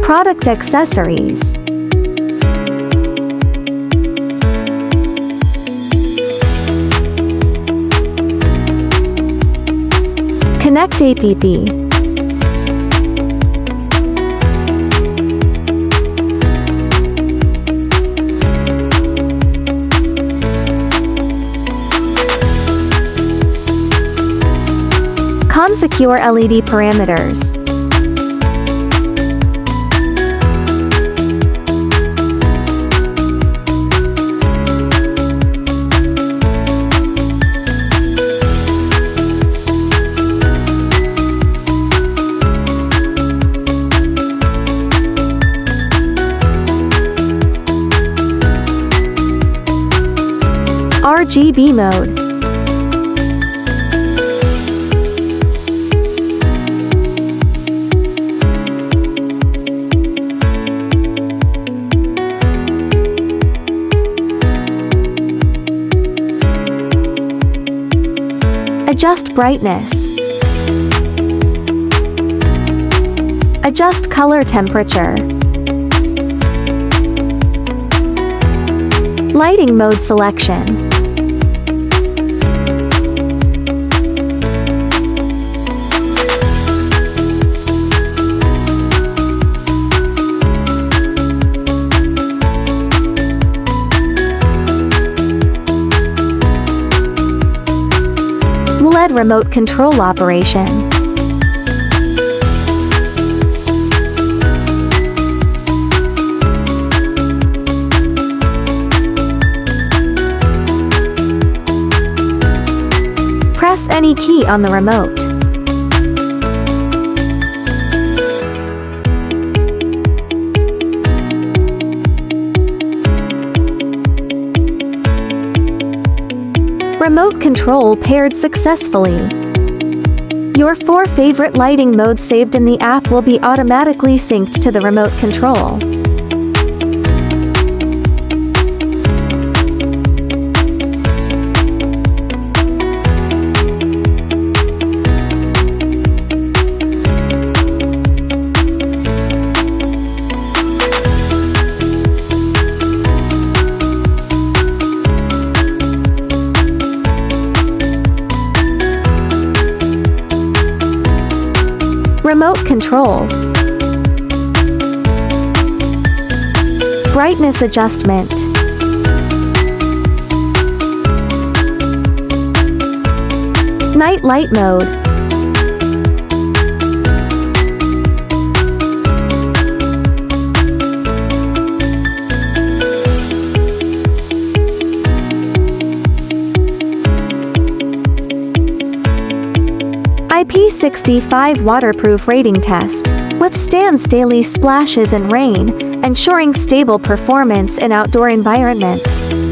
Product accessories. Connect app. Configure LED parameters. RGB mode. Adjust brightness. Adjust color temperature. Lighting mode selection. WLED remote control operation. Press any key on the remote. Remote control paired successfully. Your 4 favorite lighting modes saved in the app will be automatically synced to the remote control. Remote control. Brightness adjustment. Night light mode. IP65 waterproof rating test. Withstands daily splashes and rain, ensuring stable performance in outdoor environments.